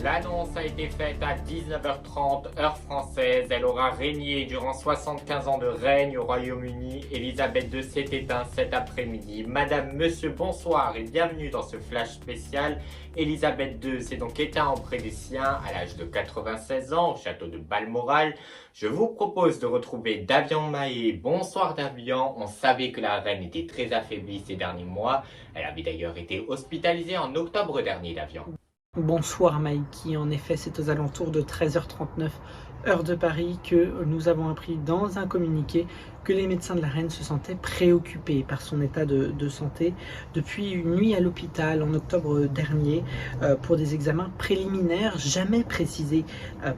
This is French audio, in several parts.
L'annonce a été faite à 19h30 heure française. Elle aura régné durant 75 ans de règne au Royaume-Uni. Elisabeth II s'est éteinte cet après-midi. Madame, monsieur, bonsoir et bienvenue dans ce flash spécial. Elisabeth II s'est donc éteinte auprès des siens à l'âge de 96 ans au château de Balmoral. Je vous propose de retrouver Davian Mahé. Bonsoir Davian. On savait que la reine était très affaiblie ces derniers mois. Elle avait d'ailleurs été hospitalisée en octobre dernier, Davian. Bonsoir Mikey, en effet c'est aux alentours de 13h39 heure de Paris que nous avons appris dans un communiqué que les médecins de la reine se sentaient préoccupés par son état de santé depuis une nuit à l'hôpital en octobre dernier pour des examens préliminaires jamais précisés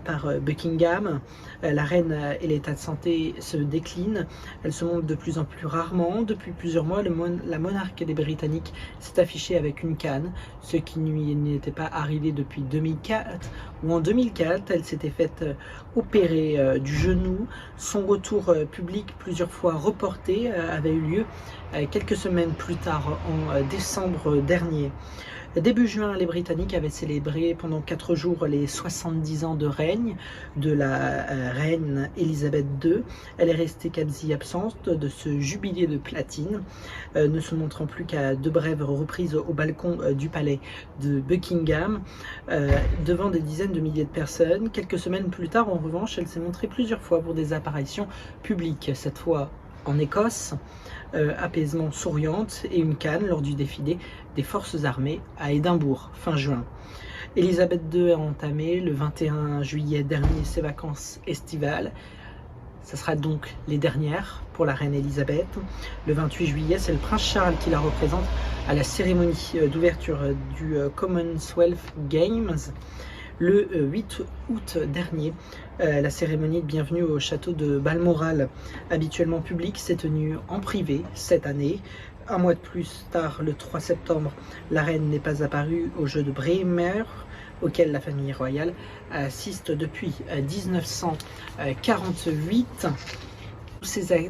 par Buckingham. La reine et l'état de santé se déclinent, elle se montre de plus en plus rarement. Depuis plusieurs mois, la monarque des Britanniques s'est affichée avec une canne, ce qui ne lui n'était pas arrivé depuis 2004, où en 2004, elle s'était faite opérer du genou. Son retour public plusieurs fois reporté avait eu lieu quelques semaines plus tard, en décembre dernier. Début juin, les Britanniques avaient célébré pendant 4 jours les 70 ans de règne de la reine Elisabeth II. Elle est restée quasi absente de ce jubilé de platine, ne se montrant plus qu'à de brèves reprises au balcon du palais de Buckingham, devant des dizaines de milliers de personnes. Quelques semaines plus tard, en revanche, elle s'est montrée plusieurs fois pour des apparitions publiques, cette fois en Écosse, apaisement souriante et une canne lors du défilé des forces armées à Édimbourg, fin juin. Elisabeth II a entamé le 21 juillet dernier ses vacances estivales. Ce sera donc les dernières pour la reine Elisabeth. Le 28 juillet, c'est le prince Charles qui la représente à la cérémonie d'ouverture du Commonwealth Games. Le 8 août dernier, la cérémonie de bienvenue au château de Balmoral, habituellement publique, s'est tenue en privé cette année. Un mois de plus tard, le 3 septembre, la reine n'est pas apparue au jeu de Bremer, auquel la famille royale assiste depuis 1948.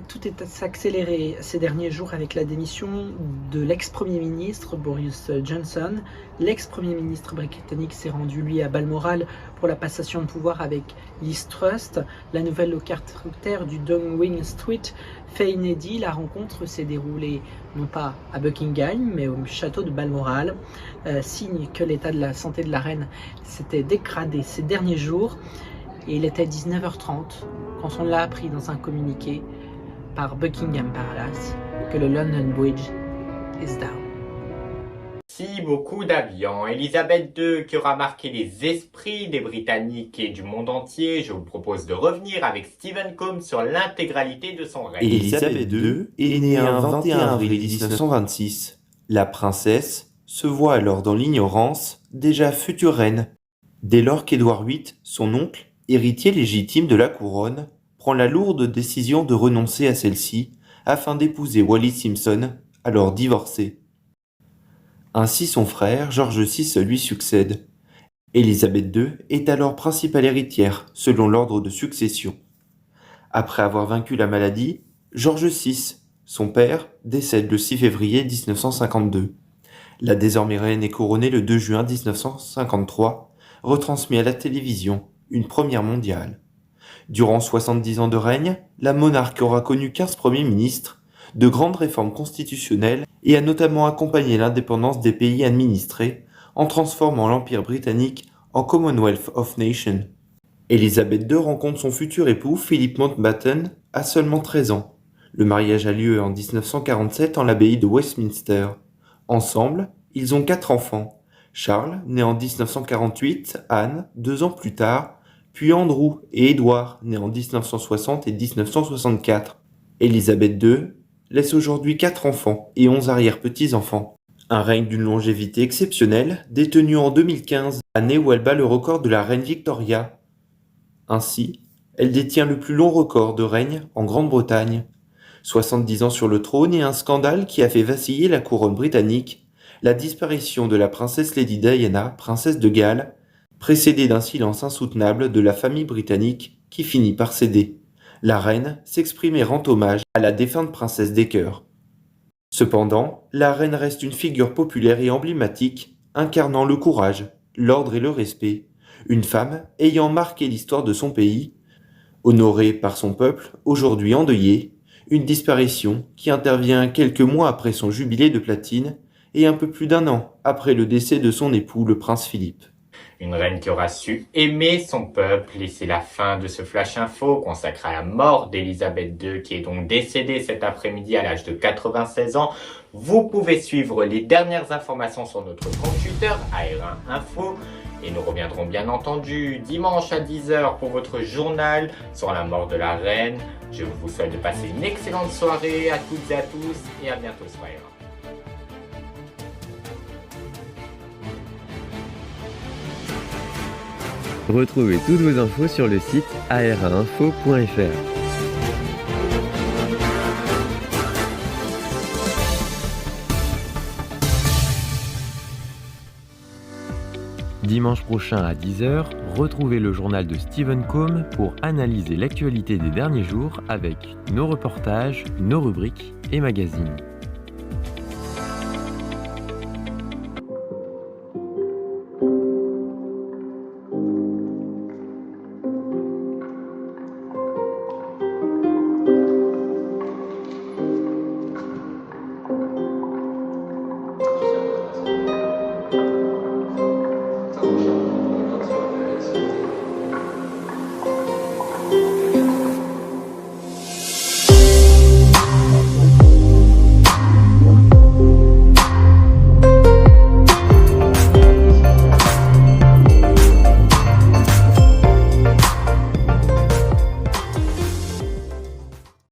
Tout est accéléré ces derniers jours avec la démission de l'ex-premier ministre Boris Johnson. L'ex-premier ministre britannique s'est rendu, lui, à Balmoral pour la passation de pouvoir avec Liz Truss. La nouvelle locataire du Downing Street fait inédit. La rencontre s'est déroulée non pas à Buckingham, mais au château de Balmoral. Signe que l'état de la santé de la reine s'était dégradé ces derniers jours. Et il était 19h30 quand on l'a appris dans un communiqué par Buckingham Palace que le London Bridge is down. Merci beaucoup Davian. Elisabeth II qui aura marqué les esprits des Britanniques et du monde entier. Je vous propose de revenir avec Stephen Combs sur l'intégralité de son règne. Elisabeth II est née un 21 avril 1926. La princesse se voit alors dans l'ignorance, déjà future reine. Dès lors qu'Édouard VIII, son oncle, héritier légitime de la couronne, prend la lourde décision de renoncer à celle-ci afin d'épouser Wallis Simpson, alors divorcé. Ainsi son frère, George VI, lui succède. Elisabeth II est alors principale héritière, selon l'ordre de succession. Après avoir vaincu la maladie, George VI, son père, décède le 6 février 1952. La désormais reine est couronnée le 2 juin 1953, retransmis à la télévision, une première mondiale. Durant 70 ans de règne, la monarque aura connu 15 premiers ministres, de grandes réformes constitutionnelles et a notamment accompagné l'indépendance des pays administrés en transformant l'Empire britannique en Commonwealth of Nations. Elisabeth II rencontre son futur époux Philip Mountbatten à seulement 13 ans. Le mariage a lieu en 1947 en l'abbaye de Westminster. Ensemble, ils ont 4 enfants. Charles, né en 1948, Anne, 2 ans plus tard, puis Andrew et Édouard, nés en 1960 et 1964. Elisabeth II laisse aujourd'hui 4 enfants et 11 arrière-petits-enfants. Un règne d'une longévité exceptionnelle, détenu en 2015, année où elle bat le record de la reine Victoria. Ainsi, elle détient le plus long record de règne en Grande-Bretagne. 70 ans sur le trône et un scandale qui a fait vaciller la couronne britannique, la disparition de la princesse Lady Diana, princesse de Galles, précédée d'un silence insoutenable de la famille britannique qui finit par céder. La reine s'exprime et rend hommage à la défunte princesse des cœurs. Cependant, la reine reste une figure populaire et emblématique, incarnant le courage, l'ordre et le respect, une femme ayant marqué l'histoire de son pays, honorée par son peuple, aujourd'hui endeuillée, une disparition qui intervient quelques mois après son jubilé de platine et un peu plus d'1 an après le décès de son époux, le prince Philippe. Une reine qui aura su aimer son peuple, et c'est la fin de ce Flash Info consacré à la mort d'Elisabeth II, qui est donc décédée cet après-midi à l'âge de 96 ans. Vous pouvez suivre les dernières informations sur notre compte Twitter, AR1 Info, et nous reviendrons bien entendu dimanche à 10h pour votre journal sur la mort de la reine. Je vous souhaite de passer une excellente soirée à toutes et à tous, et à bientôt sur AR1. Retrouvez toutes vos infos sur le site ar1info.fr. Dimanche prochain à 10h, retrouvez le journal de Stephen Combe pour analyser l'actualité des derniers jours avec nos reportages, nos rubriques et magazines.